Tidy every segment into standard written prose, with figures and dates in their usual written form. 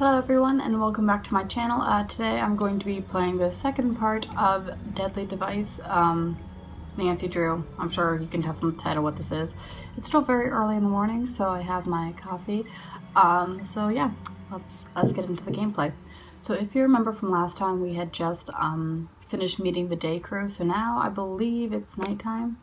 Hello everyone and welcome back to my channel. Today I'm going to be playing the second part of Deadly Device, Nancy Drew. I'm sure you can tell from the title what this is. It's still very early in the morning, so I have my coffee. So yeah, let's get into the gameplay. So if you remember from last time, we had just finished meeting the day crew, so now I believe it's nighttime.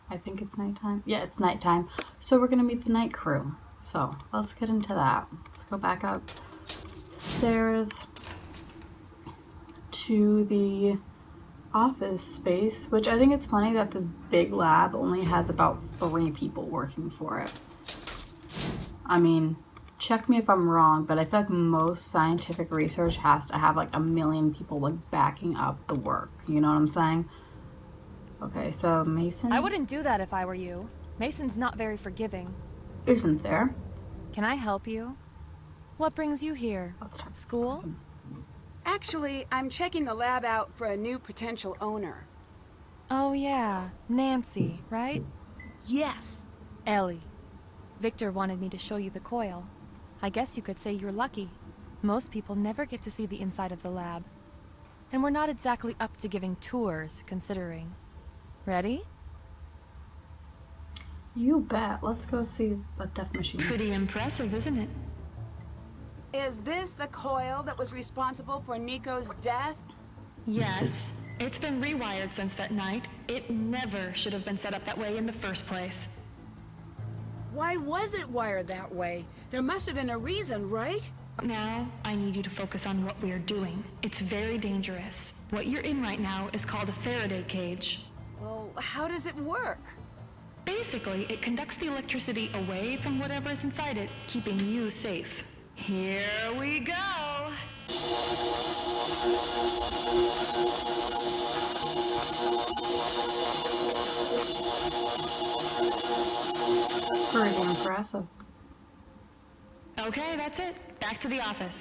I think it's nighttime. Yeah, it's nighttime. So we're gonna meet the night crew. So let's get into that. Let's go back upstairs to the office space, which I think it's funny that this big lab only has about 3 people working for it. I mean, check me if I'm wrong, but I feel like most scientific research has to have like a million people like backing up the work. You know what I'm saying? Okay, so Mason. I wouldn't do that if I were you. Mason's not very forgiving. Isn't there? Can I help you? What brings you here? School? Actually, I'm checking the lab out for a new potential owner. Oh yeah, Nancy, right? Yes. Ellie. Victor wanted me to show you the coil. I guess you could say you're lucky. Most people never get to see the inside of the lab. And we're not exactly up to giving tours, considering. Ready? You bet. Let's go see the death machine. Pretty impressive, isn't it? Is this the coil that was responsible for Nico's death? Yes. It's been rewired since that night. It never should have been set up that way in the first place. Why was it wired that way? There must have been a reason, right? Now, I need you to focus on what we're doing. It's very dangerous. What you're in right now is called a Faraday cage. Well, how does it work? Basically, it conducts the electricity away from whatever is inside it, keeping you safe. Here we go! Pretty impressive. Okay, that's it. Back to the office.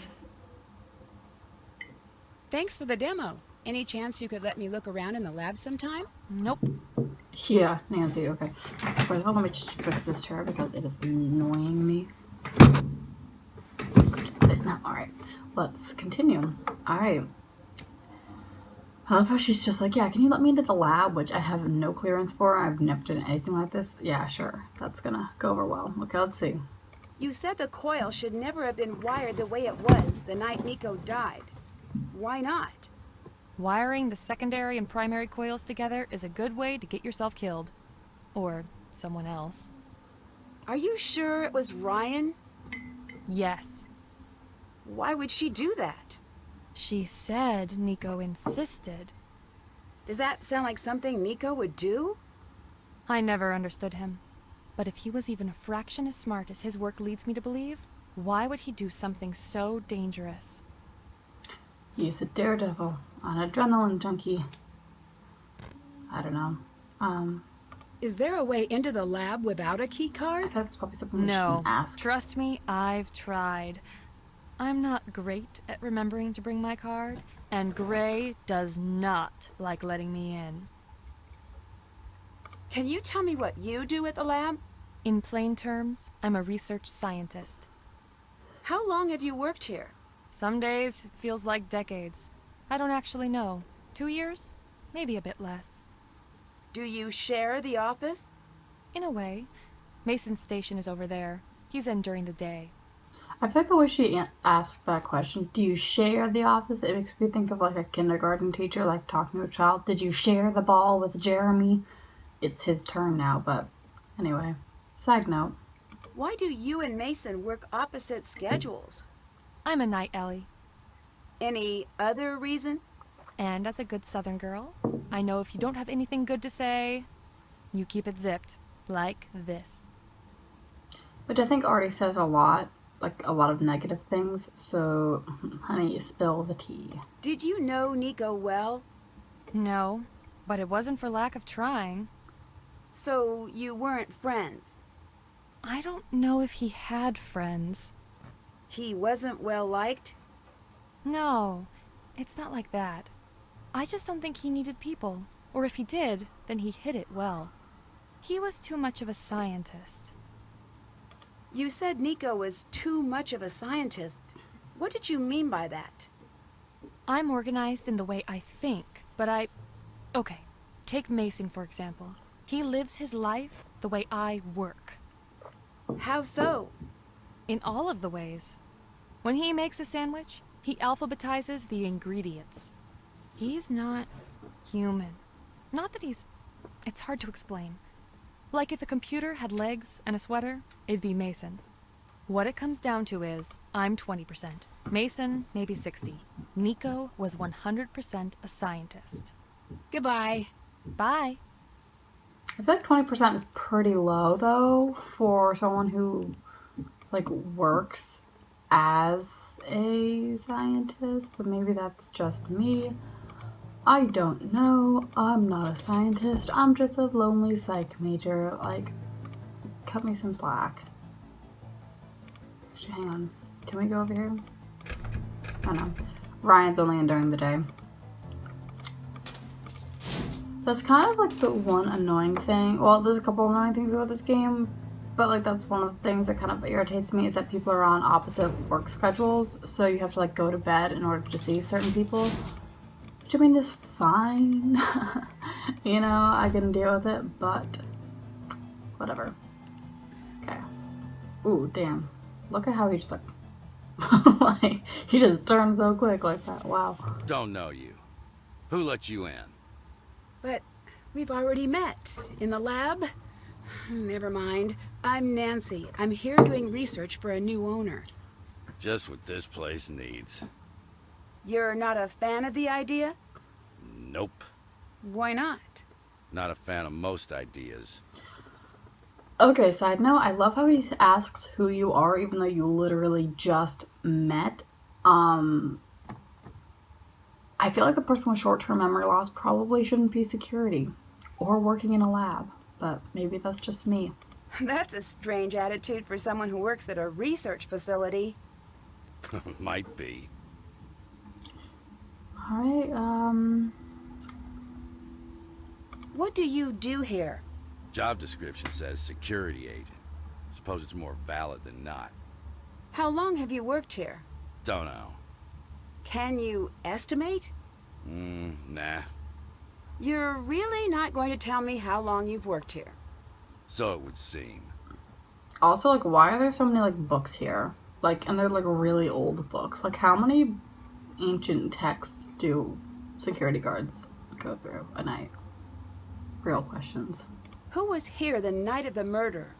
Thanks for the demo. Any chance you could let me look around in the lab sometime? Nope. Yeah, Nancy, okay. First of all, let me just fix this chair because it is annoying me. Let's go to the bit now. Alright, let's continue. Alright. I love how she's just like, yeah, can you let me into the lab, which I have no clearance for. I've never done anything like this. Yeah, sure. That's gonna go over well. Okay, let's see. You said the coil should never have been wired the way it was the night Nico died. Why not? Wiring the secondary and primary coils together is a good way to get yourself killed. Or someone else. Are you sure it was Ryan? Yes. Why would she do that? She said Nico insisted. Does that sound like something Nico would do? I never understood him. But if he was even a fraction as smart as his work leads me to believe, why would he do something so dangerous? He's a daredevil, an adrenaline junkie. I don't know. Is there a way into the lab without a key card? That's probably something we No. shouldn't ask. Trust me, I've tried. I'm not great at remembering to bring my card, and Gray does not like letting me in. Can you tell me what you do at the lab? In plain terms, I'm a research scientist. How long have you worked here? Some days feels like decades. I don't actually know. 2 years? Maybe a bit less. Do you share the office? In a way. Mason's station is over there. He's in during the day. I feel like the way she asked that question, do you share the office? It makes me think of like a kindergarten teacher, like talking to a child. Did you share the ball with Jeremy? It's his turn now, but anyway. Side note. Why do you and Mason work opposite schedules? I'm a night Ellie. Any other reason? And as a good Southern girl, I know if you don't have anything good to say, you keep it zipped. Like this. Which I think already says a lot. Like a lot of negative things. So, honey, spill the tea. Did you know Nico well? No, but it wasn't for lack of trying. So you weren't friends? I don't know if he had friends. He wasn't well liked? No, it's not like that. I just don't think he needed people. Or if he did, then he hid it well. He was too much of a scientist. You said Nico was too much of a scientist. What did you mean by that? I'm organized in the way I think, but Okay, take Mason, for example. He lives his life the way I work. How so? In all of the ways. When he makes a sandwich, he alphabetizes the ingredients. He's not human. Not that he's... It's hard to explain. Like if a computer had legs and a sweater, it'd be Mason. What it comes down to is, I'm 20%. Mason, maybe 60. Nico was 100% a scientist. Goodbye. Bye. I feel like 20% is pretty low, though, for someone who, like, works as a scientist, but maybe that's just me. I don't know. I'm not a scientist. I'm just a lonely psych major. Like, cut me some slack. Actually, hang on. Can we go over here? Oh no. Ryan's only in during the day. That's kind of like the one annoying thing. Well, there's a couple annoying things about this game, but like that's one of the things that kind of irritates me is that people are on opposite work schedules, so you have to like go to bed in order to see certain people. Which I mean is fine. You know, I can deal with it, but whatever. Okay. Ooh, damn. Look at how he just like like he just turned so quick like that. Wow. Don't know you. Who let you in? But we've already met. In the lab? Never mind. I'm Nancy. I'm here doing research for a new owner. Just what this place needs. You're not a fan of the idea? Nope. Why not? Not a fan of most ideas. Okay, side note, I love how he asks who you are even though you literally just met. I feel like the person with short-term memory loss probably shouldn't be security or working in a lab, but maybe that's just me. That's a strange attitude for someone who works at a research facility. Might be. Alright, What do you do here? Job description says security agent. Suppose it's more valid than not. How long have you worked here? Don't know. Can you estimate? Nah. You're really not going to tell me how long you've worked here? So it would seem. also, like, why are there so many, like, books here? Like, and they're, like, really old books. Like, how many ancient texts do security guards go through a night? Real questions. Who was here the night of the murder?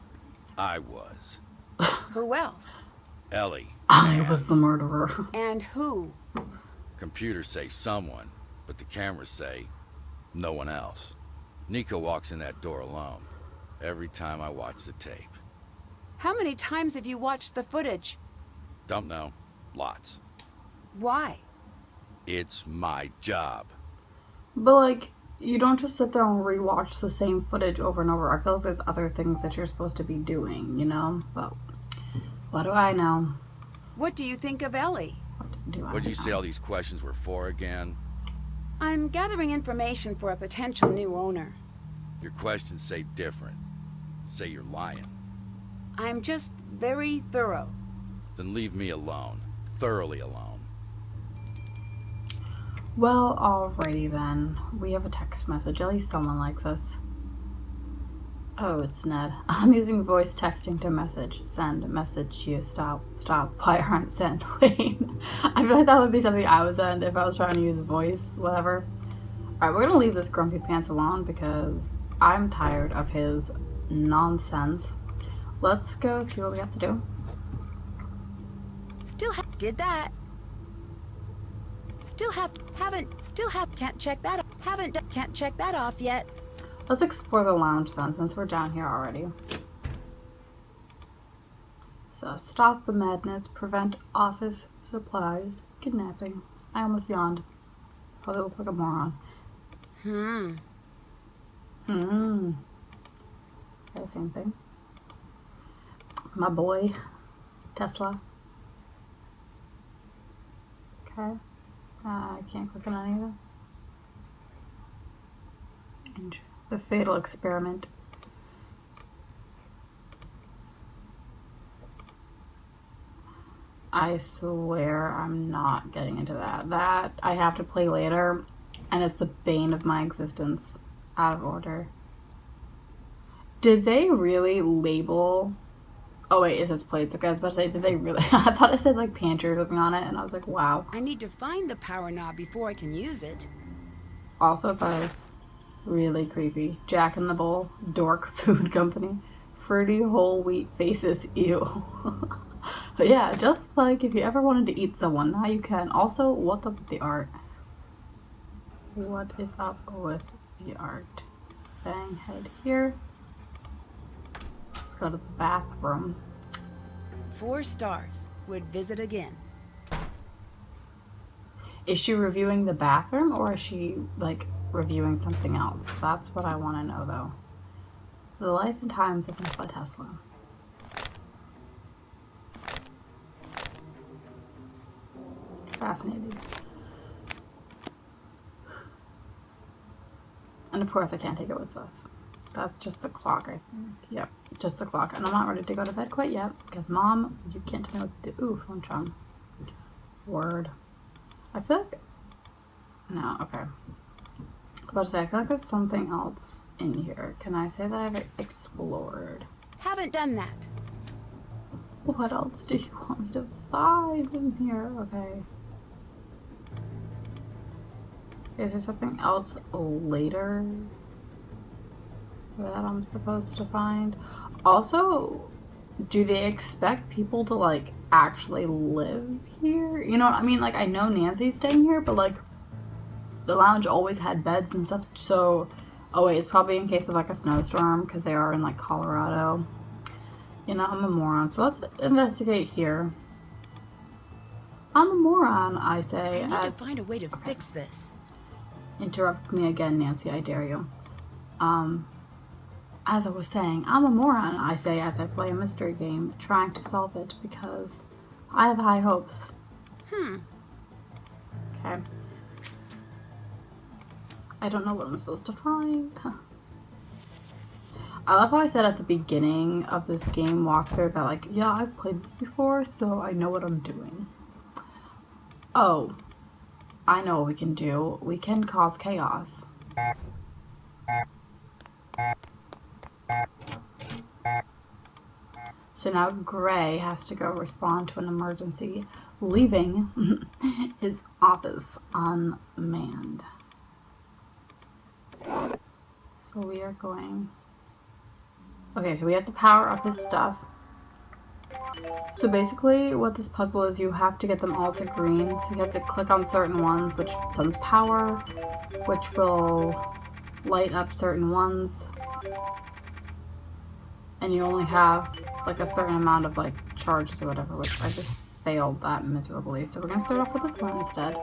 I was. Who else? Ellie. I was the murderer. And who? Computers say someone, but the cameras say no one else. Nico walks in that door alone. Every time I watch the tape. How many times have you watched the footage? Don't know. Lots. Why? It's my job. But, like, you don't just sit there and rewatch the same footage over and over. I feel like there's other things that you're supposed to be doing, you know? But what do I know? What do you think of Ellie? What'd you say all these questions were for again? I'm gathering information for a potential new owner. Your questions say different. Say you're lying. I'm just very thorough. Then leave me alone. Thoroughly alone. Well, alrighty then. We have a text message. At least someone likes us. Oh, it's Ned. I'm using voice texting to message. Send. Message to you. Stop. Stop. Why aren't sent? Wait. I feel like that would be something I would send if I was trying to use voice, whatever. Alright, we're gonna leave this grumpy pants alone because I'm tired of his nonsense. Let's go see what we have to do. Did that. Can't check that off yet. Let's explore the lounge then, since we're down here already. So, stop the madness, prevent office supplies, kidnapping. I almost yawned. Probably look like a moron. Yeah, same thing. My boy, Tesla. Okay. I can't click on any of them. And the fatal experiment. I swear I'm not getting into that. That I have to play later, and it's the bane of my existence. Out of order. Did they really label... Oh wait, it says plates. Okay, I was about to say, did they really... I thought it said like pantry or something on it, and I was like, wow. I need to find the power knob before I can use it. Also, guys, really creepy. Jack in the Bowl, Dork Food Company, Fruity Whole Wheat Faces, ew. But yeah, just like if you ever wanted to eat someone, now you can. Also, what's up with the art? What is up with the art? Bang, head here. Let's go to the bathroom. 4 stars. Would visit again. Is she reviewing the bathroom, or is she, like, reviewing something else? That's what I want to know, though. The life and times of Nikola Tesla. Fascinating. And of course I can't take it with us. That's just the clock, I think. Yep, just the clock. And I'm not ready to go to bed quite yet, because Mom, you can't tell me what to do. Ooh, phone charm. Word. I feel like... No, okay. I was about to say, I feel like there's something else in here. Can I say that I've explored? Haven't done that. What else do you want me to find in here? Okay. Is there something else later that I'm supposed to find? Also, do they expect people to, like, actually live here? You know what I mean? Like, I know Nancy's staying here, but, like, the lounge always had beds and stuff, so... Oh, wait, it's probably in case of, like, a snowstorm, because they are in, like, Colorado. You know, I'm a moron. So let's investigate here. I'm a moron, I say. I need to find a way to fix this. Interrupt me again, Nancy, I dare you. As I was saying, I'm a moron, I say as I play a mystery game, trying to solve it because I have high hopes. Okay. I don't know what I'm supposed to find. I love how I said at the beginning of this game walkthrough that, like, yeah, I've played this before, so I know what I'm doing. Oh. I know what we can do. We can cause chaos. So now Gray has to go respond to an emergency, leaving his office unmanned. So we are going... Okay, so we have to power up his stuff. So basically what this puzzle is, you have to get them all to green. So you have to click on certain ones, which sends power, which will light up certain ones. And you only have like a certain amount of like charges or whatever, which I just failed that miserably. So we're going to start off with this one instead.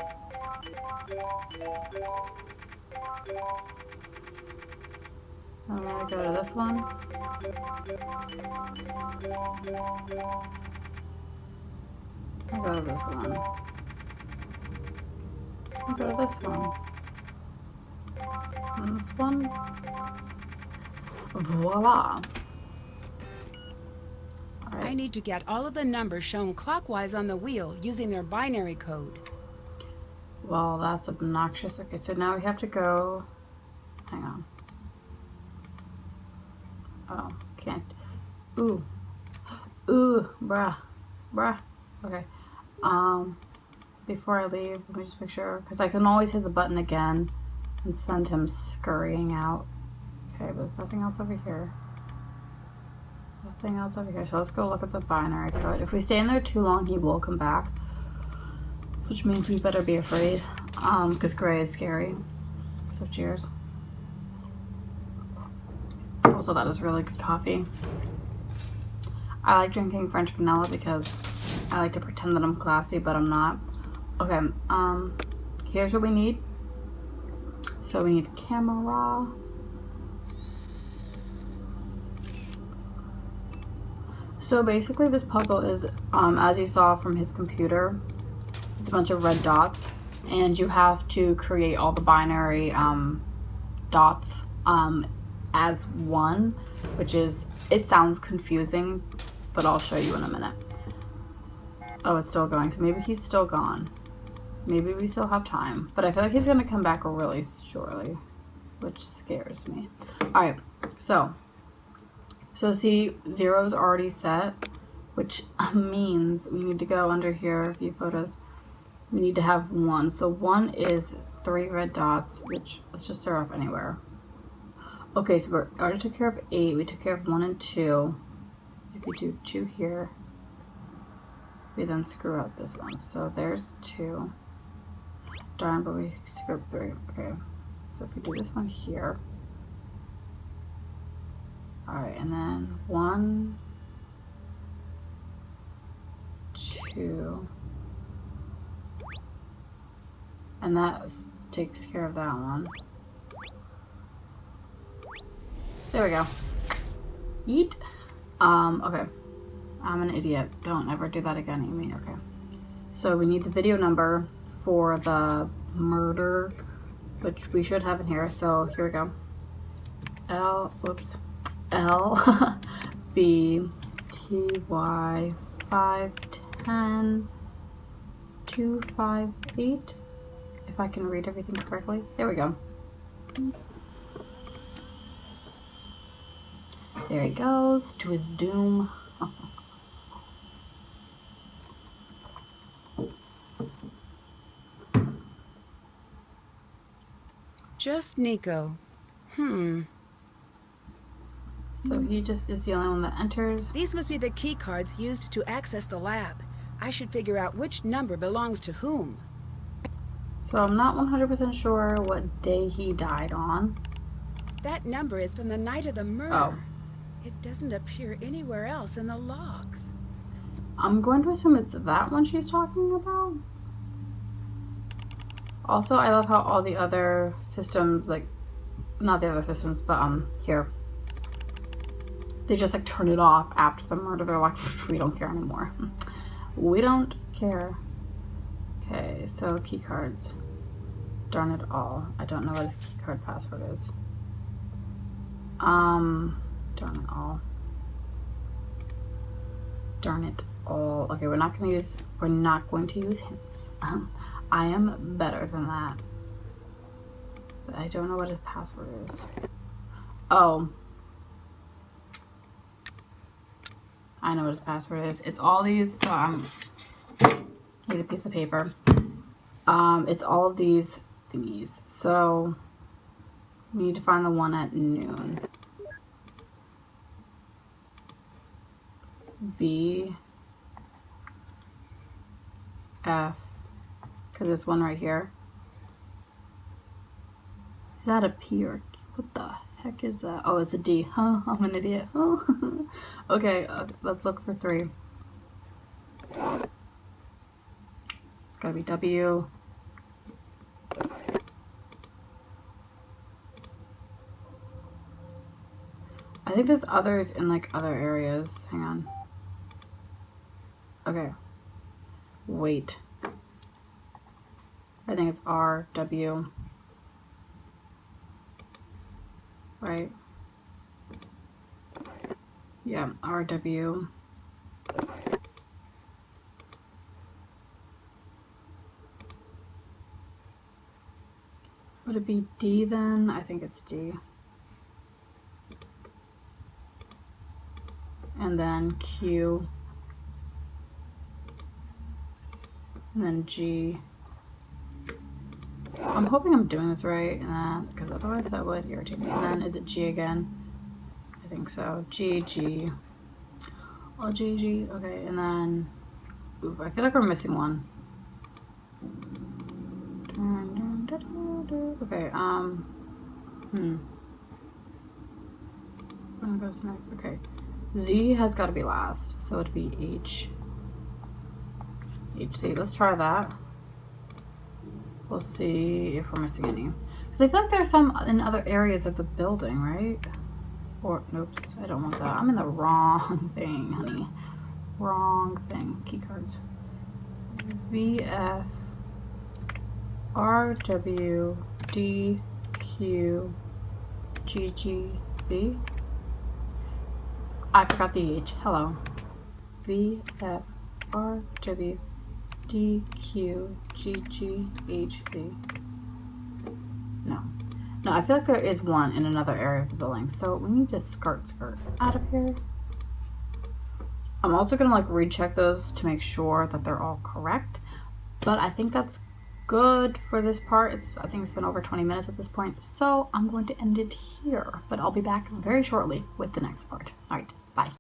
I'm going to go to this one. I'll go to this one. I'll go to this one. And this one. Voila! Alright. I need to get all of the numbers shown clockwise on the wheel using their binary code. Well, that's obnoxious. Okay, so now we have to go... Hang on. Oh, can't. Ooh. Ooh, bruh. Bruh. Okay. Before I leave, let me just make sure, because I can always hit the button again and send him scurrying out. Okay, but there's nothing else over here. Nothing else over here. So let's go look at the binary code. If we stay in there too long, he will come back. Which means we better be afraid. Because Gray is scary. So cheers. Also, that is really good coffee. I like drinking French vanilla because I like to pretend that I'm classy, but I'm not. Okay, here's what we need. So we need camera. So basically this puzzle is, as you saw from his computer, it's a bunch of red dots, and you have to create all the binary dots as one, which is, it sounds confusing, but I'll show you in a minute. Oh, it's still going. So maybe he's still gone. Maybe we still have time. But I feel like he's going to come back really shortly, which scares me. Alright, so see, 0's already set, which means we need to go under here, view photos. We need to have 1. So 1 is 3 red dots, which let's just start off anywhere. Okay, so we already took care of 8. We took care of 1 and 2. If we do 2 here, we then screw up this one. So there's 2. Darn, but we screw up 3. Okay, so if we do this one here. Alright, and then 1, 2, and that takes care of that one. There we go. Yeet. Okay. I'm an idiot. Don't ever do that again, Amy. Okay. So we need the video number for the murder, which we should have in here. So here we go. L B T Y 510 258. If I can read everything correctly. There we go. There he goes to his doom. Just Nico. So he just is the only one that enters. These must be the key cards used to access the lab. I should figure out which number belongs to whom. So I'm not 100% sure what day he died on. That number is from the night of the murder. Oh. It doesn't appear anywhere else in the logs. I'm going to assume it's that one she's talking about. Also, I love how all the other systems, like, not the other systems, but here, they just like turn it off after the murder. They're like, we don't care anymore. We don't care. Okay, so key cards. Darn it all. I don't know what his key card password is. Darn it all. Darn it all. Okay, we're not going to use hints. I am better than that. But I don't know what his password is. Oh. I know what his password is. It's all these, need a piece of paper. It's all of these thingies. So, we need to find the one at noon. V, F, because there's one right here. Is that a P or what the heck is that? Oh, it's a D. Huh? I'm an idiot. Oh. Okay, let's look for 3. It's gotta be W. I think there's others in like other areas. Hang on. Okay. Wait. I think it's R, W. Right? Yeah, R, W. Would it be D then? I think it's D. And then Q. And then G. I'm hoping I'm doing this right, because otherwise that would irritate me. And then is it G again? I think so. G, G. Oh, G, G. Okay, and then... Oof, I feel like we're missing one. Okay, What goes next? Okay. Z has got to be last, so it'd be H. HC. Let's try that. We'll see if we're missing any. Because I feel like there's some in other areas of the building, right? Or, oops, I don't want that. I'm in the wrong thing, honey. Wrong thing. Key cards. V, F, R, W, D, Q, G, G, Z. I forgot the H. Hello. V, F, R, W, D, Q, G, G, H, V. No. No, I feel like there is one in another area of the building, so we need to skirt out of here. I'm also gonna like recheck those to make sure that they're all correct, but I think that's good for this part. I think it's been over 20 minutes at this point, so I'm going to end it here, but I'll be back very shortly with the next part. All right, bye.